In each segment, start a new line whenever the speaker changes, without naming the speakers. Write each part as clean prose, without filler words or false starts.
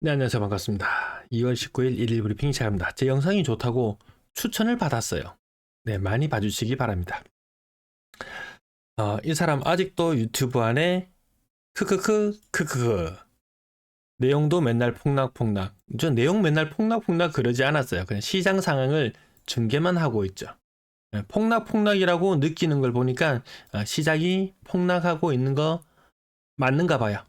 네, 안녕하세요. 반갑습니다. 2월 19일 일일 브리핑 시작합니다. 제 영상이 좋다고 추천을 받았어요. 네, 많이 봐주시기 바랍니다. 이 사람 아직도 유튜브 안에 크크크 내용도 맨날 폭락폭락. 저 내용 맨날 폭락폭락 그러지 않았어요. 그냥 시장 상황을 중계만 하고 있죠. 네, 폭락폭락이라고 느끼는 걸 보니까 시장이 폭락하고 있는 거 맞는가 봐요.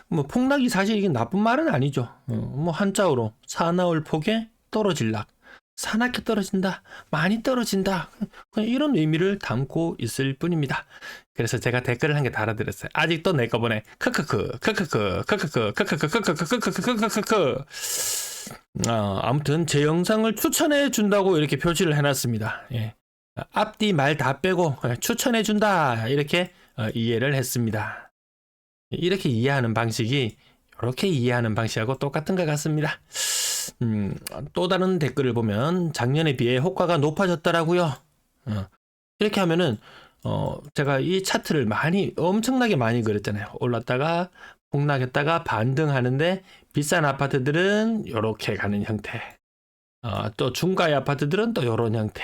뭐 폭락이 사실 이게 나쁜 말은 아니죠. 뭐 한자어로 사나울 폭에 떨어질락, 사납게 떨어진다, 많이 떨어진다, 그냥 이런 의미를 담고 있을 뿐입니다. 그래서 제가 댓글을 한 개 달아드렸어요. 아직도 내 거 보내. 크크크 크크크 크크크 크크크 크크크 크크크 크크크. 아무튼 제 영상을 추천해 준다고 이렇게 표시를 해놨습니다. 예. 앞뒤 말 다 빼고 추천해 준다 이렇게 이해를 했습니다. 이렇게 이해하는 방식이 이렇게 이해하는 방식하고 똑같은 것 같습니다. 또 다른 댓글을 보면 작년에 비해 호가가 높아졌더라고요. 이렇게 하면은 제가 이 차트를 엄청나게 많이 그렸잖아요. 올랐다가 폭락했다가 반등하는데 비싼 아파트들은 이렇게 가는 형태. 또 중가의 아파트들은 또 이런 형태.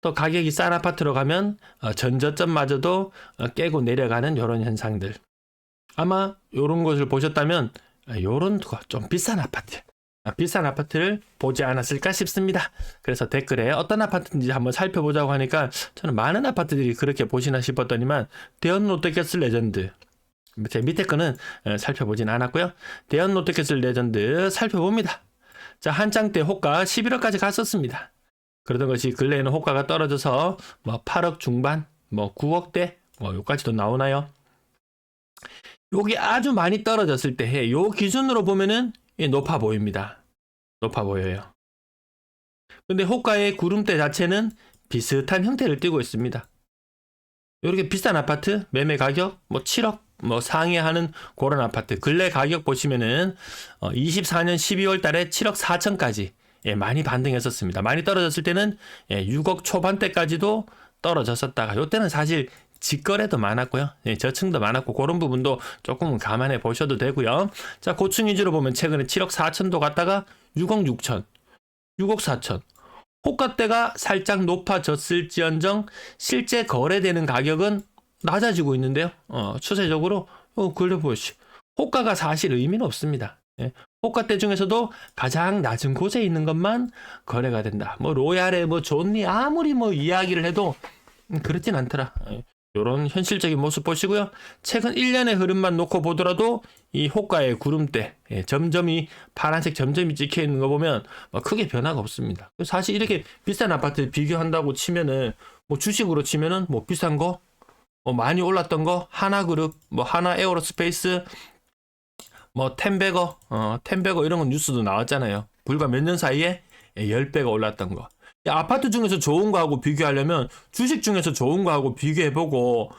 또 가격이 싼 아파트로 가면 전저점마저도 깨고 내려가는 이런 현상들. 아마 이런 것을 보셨다면 이런 좀 비싼 아파트를 보지 않았을까 싶습니다. 그래서 댓글에 어떤 아파트인지 한번 살펴보자고 하니까 저는 많은 아파트들이 그렇게 보시나 싶었더니만 대연 롯데캐슬 레전드, 제 밑에 거는 살펴보진 않았고요. 대연 롯데캐슬 레전드 살펴봅니다. 자, 한창 때 호가 11억까지 갔었습니다. 그러던 것이 근래에는 호가가 떨어져서 뭐 8억 중반, 뭐 9억대, 뭐 여기까지도 나오나요? 여기 아주 많이 떨어졌을 때 해. 요 기준으로 보면은 높아 보입니다. 높아 보여요. 근데 호가의 구름대 자체는 비슷한 형태를 띠고 있습니다. 이렇게 비싼 아파트 매매 가격 뭐 7억 뭐 상회하는 그런 아파트 근래 가격 보시면은 24년 12월 달에 7억 4천까지 많이 반등했었습니다. 많이 떨어졌을 때는 6억 초반대까지도 떨어졌었다가 요때는 사실 직거래도 많았고요. 저층도 많았고 그런 부분도 조금 감안해 보셔도 되고요. 자, 고층 위주로 보면 최근에 7억 4천도 갔다가 6억 6천, 6억 4천. 호가대가 살짝 높아졌을지언정 실제 거래되는 가격은 낮아지고 있는데요. 추세적으로 그래 보시. 호가가 사실 의미는 없습니다. 호가대 중에서도 가장 낮은 곳에 있는 것만 거래가 된다. 뭐 로얄에 뭐 좋니 아무리 뭐 이야기를 해도 그렇진 않더라. 이런 현실적인 모습 보시고요. 최근 1년의 흐름만 놓고 보더라도 이 호가의 구름대, 점점이 파란색 점점이 찍혀 있는 거 보면 크게 변화가 없습니다. 사실 이렇게 비싼 아파트 비교한다고 치면은 뭐 주식으로 치면은 뭐 비싼 거, 많이 올랐던 거 하나그룹, 뭐 하나 에어로스페이스, 뭐 텐베거 이런 건 뉴스도 나왔잖아요. 불과 몇 년 사이에 10배가 올랐던 거. 아파트 중에서 좋은 거하고 비교하려면 주식 중에서 좋은 거하고 비교해보고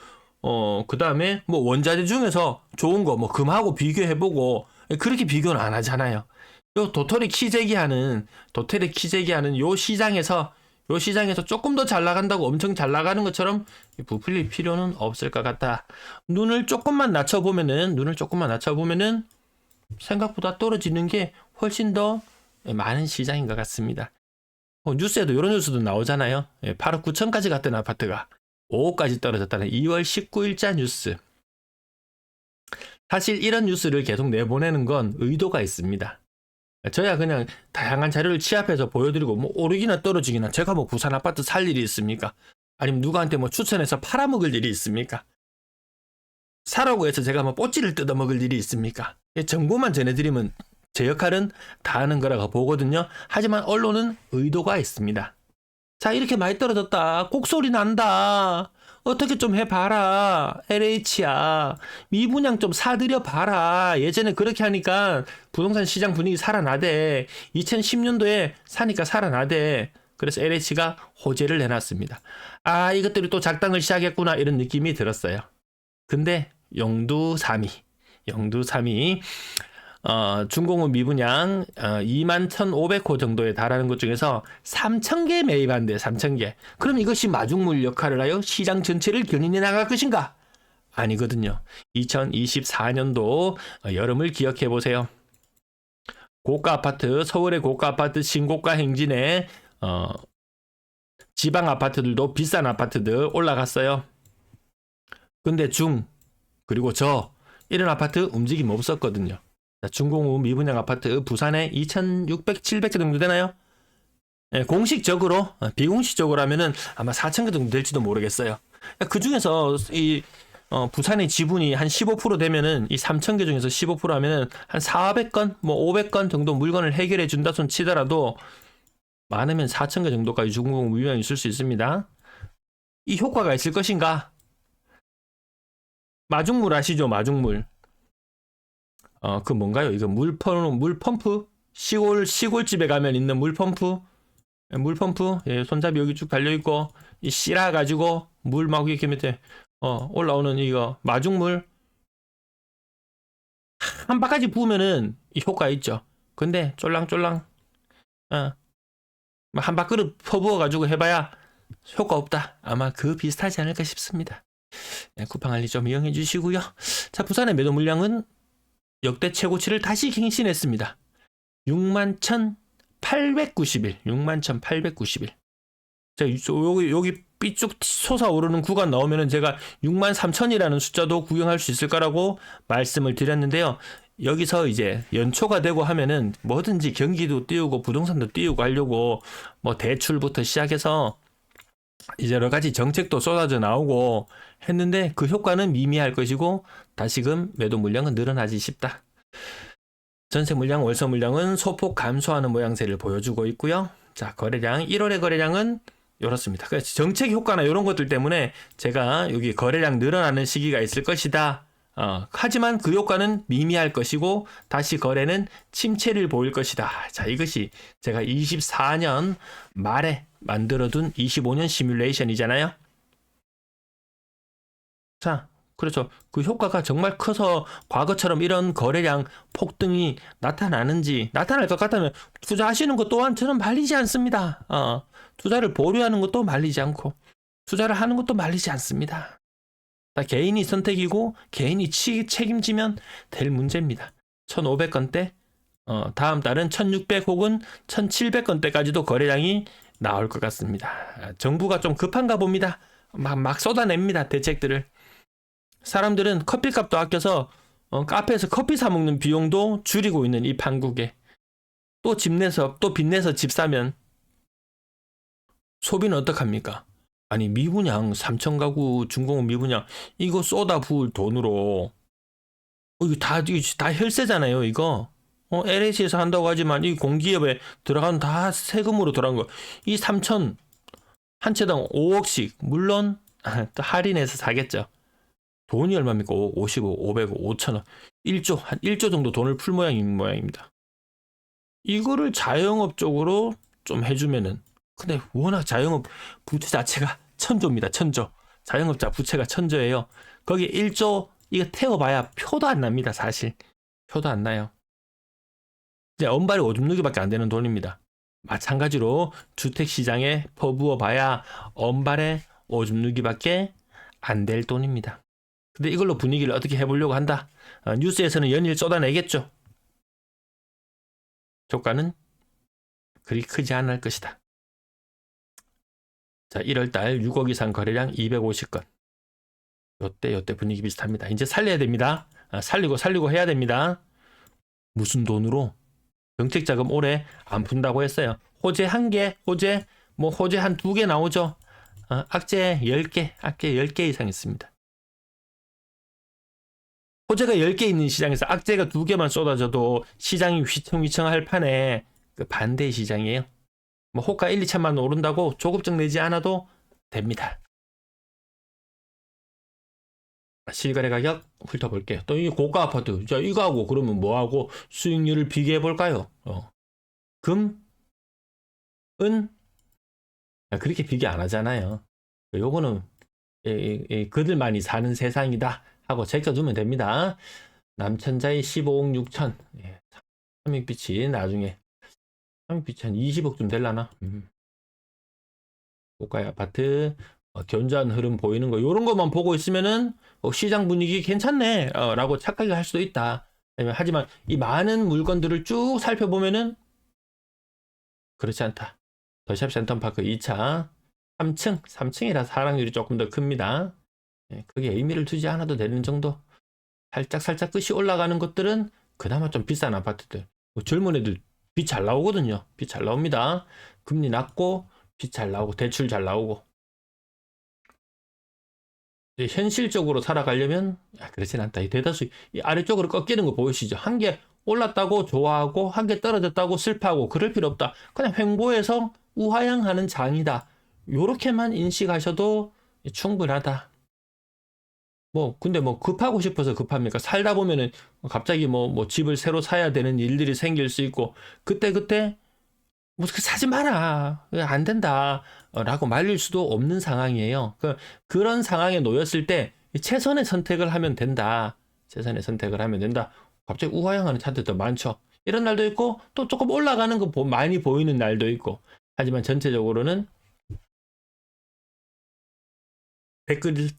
그 다음에 뭐 원자재 중에서 좋은 거 뭐 금하고 비교해보고 그렇게 비교는 안 하잖아요. 요 도토리 키재기하는 요 시장에서 조금 더 잘 나간다고 엄청 잘 나가는 것처럼 부풀릴 필요는 없을 것 같다. 눈을 조금만 낮춰보면은 생각보다 떨어지는 게 훨씬 더 많은 시장인 것 같습니다. 뉴스에도 이런 뉴스도 나오잖아요. 8억 9천까지 갔던 아파트가 5억까지 떨어졌다는 2월 19일자 뉴스. 사실 이런 뉴스를 계속 내보내는 건 의도가 있습니다. 저야 그냥 다양한 자료를 취합해서 보여드리고 뭐 오르기나 떨어지기나 제가 뭐 부산 아파트 살 일이 있습니까? 아니면 누구한테 뭐 추천해서 팔아먹을 일이 있습니까? 사라고 해서 제가 뭐 뽀찌를 뜯어먹을 일이 있습니까? 정보만 전해드리면 제 역할은 다 하는 거라고 보거든요. 하지만 언론은 의도가 있습니다. 자, 이렇게 많이 떨어졌다. 꼭소리 난다. 어떻게 좀 해봐라. LH야. 미분양 좀 사들여 봐라. 예전에 그렇게 하니까 부동산 시장 분위기 살아나대. 2010년도에 사니까 살아나대. 그래서 LH가 호재를 내놨습니다. 이것들이 또 작당을 시작했구나. 이런 느낌이 들었어요. 근데 영두삼이 중공업 미분양 21,500호 정도에 달하는 것 중에서 3,000개 매입한대. 3,000개. 그럼 이것이 마중물 역할을 하여 시장 전체를 견인해 나갈 것인가? 아니거든요. 2024년도 여름을 기억해 보세요. 고가 아파트, 서울의 고가 아파트, 신고가 행진의 지방 아파트들도 비싼 아파트들 올라갔어요. 근데 그리고 이런 아파트 움직임 없었거든요. 중공업 미분양 아파트 부산에 2,600, 700개 정도 되나요? 네, 공식적으로, 비공식적으로 하면은 아마 4,000개 정도 될지도 모르겠어요. 그 중에서 부산의 지분이 한 15% 되면은 이 3,000개 중에서 15% 하면은 한 400건, 뭐 500건 정도 물건을 해결해 준다 손 치더라도 많으면 4,000개 정도까지 중공업 미분양이 있을 수 있습니다. 이 효과가 있을 것인가? 마중물 아시죠? 마중물. 그 뭔가요? 이거 물 펌프? 시골집에 가면 있는 물 펌프? 예, 손잡이 여기 쭉 달려있고, 이 실어가지고, 물 막 이렇게 밑에, 올라오는 이거, 마중물. 한 바가지 부으면은 이 효과 있죠. 근데, 쫄랑쫄랑, 한 밥그릇 퍼부어가지고 해봐야 효과 없다. 아마 그 비슷하지 않을까 싶습니다. 네, 쿠팡 알리 좀 이용해 주시고요. 자, 부산의 매도 물량은 역대 최고치를 다시 갱신했습니다. 61,891. 61,891. 자, 여기 삐쭉 솟아오르는 구간 나오면은 제가 63,000이라는 숫자도 구경할 수 있을 거라고 말씀을 드렸는데요. 여기서 이제 연초가 되고 하면은 뭐든지 경기도 띄우고 부동산도 띄우고 하려고 뭐 대출부터 시작해서 이제 여러 가지 정책도 쏟아져 나오고 했는데 그 효과는 미미할 것이고 다시금 매도 물량은 늘어나지 싶다. 전세 물량, 월세 물량은 소폭 감소하는 모양새를 보여주고 있고요. 자, 거래량 1월의 거래량은 이렇습니다. 그래서 정책 효과나 이런 것들 때문에 제가 여기 거래량 늘어나는 시기가 있을 것이다. 하지만 그 효과는 미미할 것이고 다시 거래는 침체를 보일 것이다. 자, 이것이 제가 24년 말에 만들어둔 25년 시뮬레이션이잖아요. 자, 그렇죠. 그 효과가 정말 커서 과거처럼 이런 거래량 폭등이 나타날 것 같다면 투자하시는 것 또한 저는 말리지 않습니다. 투자를 보류하는 것도 말리지 않고 투자를 하는 것도 말리지 않습니다. 다 개인이 선택이고 개인이 책임지면 될 문제입니다. 1,500건대, 다음 달은 1,600 혹은 1,700건대까지도 거래량이 나올 것 같습니다. 정부가 좀 급한가 봅니다. 막 쏟아냅니다. 대책들을. 사람들은 커피값도 아껴서 카페에서 커피 사 먹는 비용도 줄이고 있는 이 판국에 또 빚내서 집 사면 소비는 어떡합니까? 아니 미분양 3,000가구 중공업 미분양 이거 쏟아 부을 돈으로 이거 다 혈세잖아요. 이거 LH에서 한다고 하지만 이 공기업에 들어가는 다 세금으로 들어간 거. 이 3,000 한 채당 5억씩 물론 또 할인해서 사겠죠. 돈이 얼마입니까? 55, 500, 5천원 1조 한 1조 정도 돈을 풀 모양입니다. 이거를 자영업 쪽으로 좀 해주면은 근데 워낙 자영업 부채 자체가 천조입니다. 천조. 자영업자 부채가 천조예요. 거기에 1조 이거 태워봐야 표도 안 납니다. 사실 표도 안 나요. 이제 언발이 오줌 누기밖에 안 되는 돈입니다. 마찬가지로 주택시장에 퍼부어봐야 언발에 오줌 누기밖에 안 될 돈입니다. 근데 이걸로 분위기를 어떻게 해보려고 한다. 뉴스에서는 연일 쏟아내겠죠. 효과는 그리 크지 않을 것이다. 자, 1월달 6억 이상 거래량 250건. 요때 분위기 비슷합니다. 이제 살려야 됩니다. 살리고 해야 됩니다. 무슨 돈으로? 정책자금 올해 안 푼다고 했어요. 호재 1개, 호재 한 2개 나오죠. 악재 10개 이상 있습니다. 호재가 10개 있는 시장에서 악재가 2개만 쏟아져도 시장이 휘청휘청할 판에 그 반대의 시장이에요. 뭐 호가 1, 2천만 오른다고 조급증 내지 않아도 됩니다. 실거래 가격 훑어볼게요. 또 이 고가 아파트, 자 이거 하고 그러면 뭐 하고 수익률을 비교해 볼까요? 금, 은 그렇게 비교 안 하잖아요. 요거는 그들만이 사는 세상이다 하고 제껴두면 됩니다. 남천자의 15억 6천. 삼익빛이 나중에 삼익빛이 한 20억쯤 될라나? 고가의 아파트 견조한 흐름 보이는 거 이런 것만 보고 있으면은 시장 분위기 괜찮네 라고 착각을 할 수도 있다. 하지만 이 많은 물건들을 쭉 살펴보면은 그렇지 않다. 더샵 센텀파크 2차 3층이라 사랑률이 조금 더 큽니다. 크게 의미를 두지 않아도 되는 정도. 살짝 끝이 올라가는 것들은 그나마 좀 비싼 아파트들. 젊은 애들 빚 잘 나오거든요. 빚 잘 나옵니다. 금리 낮고 빚 잘 나오고 대출 잘 나오고. 현실적으로 살아가려면 그렇진 않다. 이 대다수 이 아래쪽으로 꺾이는 거 보이시죠? 한 개 올랐다고 좋아하고 한 개 떨어졌다고 슬퍼하고 그럴 필요 없다. 그냥 횡보해서 우하향하는 장이다. 요렇게만 인식하셔도 충분하다. 근데 급하고 싶어서 급합니까? 살다 보면은 갑자기 집을 새로 사야 되는 일들이 생길 수 있고, 그때, 사지 마라. 안 된다. 라고 말릴 수도 없는 상황이에요. 그런 상황에 놓였을 때, 최선의 선택을 하면 된다. 최선의 선택을 하면 된다. 갑자기 우하향하는 차들도 많죠. 이런 날도 있고, 또 조금 올라가는 거 많이 보이는 날도 있고. 하지만 전체적으로는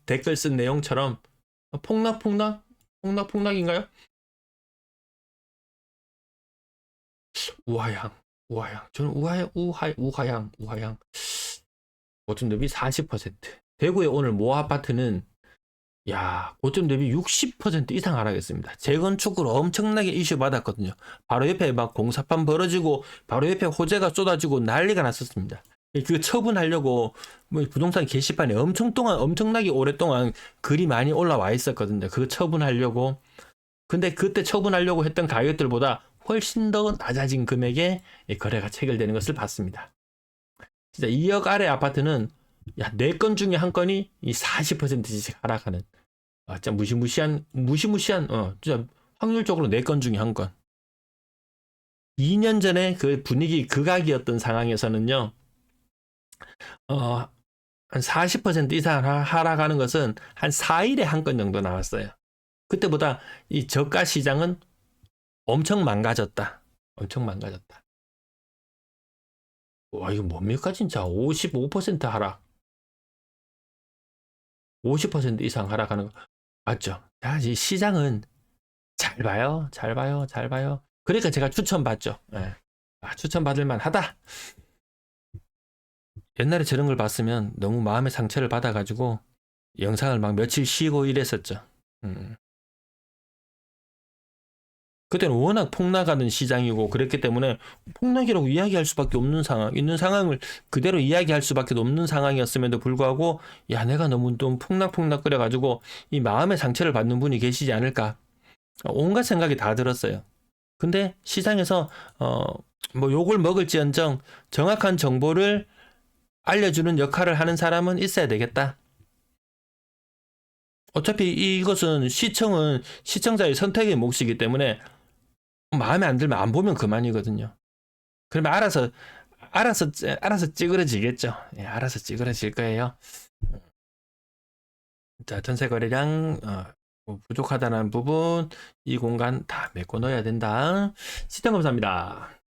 댓글 쓴 내용처럼 폭락인가요? 우하향. 저는 우하향. 고점 대비 40%. 대구의 오늘 모 아파트는 고점 대비 60% 이상 하락했습니다. 재건축으로 엄청나게 이슈 받았거든요. 바로 옆에 막 공사판 벌어지고 바로 옆에 호재가 쏟아지고 난리가 났었습니다. 그 처분하려고 부동산 게시판에 엄청나게 오랫동안 글이 많이 올라와 있었거든요. 그 처분하려고. 근데 그때 처분하려고 했던 가격들보다 훨씬 더 낮아진 금액에 거래가 체결되는 것을 봤습니다. 진짜 2억 아래 아파트는 4건 중에 한 건이 이 40%씩 하락하는 진짜 무시무시한 진짜 확률적으로 4건 중에 한 건. 2년 전에 그 분위기 극악이었던 상황에서는요. 한 40% 이상 하락하는 것은 한 4일에 한 건 정도 나왔어요. 그때보다 이 저가 시장은 엄청 망가졌다. 와, 이거 뭡니까, 진짜. 55% 하락. 50% 이상 하락하는 거. 맞죠? 이 시장은 잘 봐요. 그러니까 제가 추천받죠. 추천받을 만하다. 옛날에 저런 걸 봤으면 너무 마음의 상처를 받아가지고 영상을 막 며칠 쉬고 이랬었죠. 그때는 워낙 폭락하는 시장이고 그랬기 때문에 폭락이라고 이야기할 수밖에 없는 상황, 있는 상황을 그대로 이야기할 수밖에 없는 상황이었음에도 불구하고 내가 너무 좀 폭락 끓여가지고 이 마음의 상처를 받는 분이 계시지 않을까. 온갖 생각이 다 들었어요. 근데 시장에서 욕을 먹을지언정 정확한 정보를 알려주는 역할을 하는 사람은 있어야 되겠다. 어차피 이것은 시청자의 선택의 몫이기 때문에 마음에 안 들면 안 보면 그만이거든요. 그러면 알아서 찌그러지겠죠. 알아서 찌그러질 거예요. 자, 전세 거래량 부족하다는 부분, 이 공간 다 메꿔 넣어야 된다. 시청 감사합니다.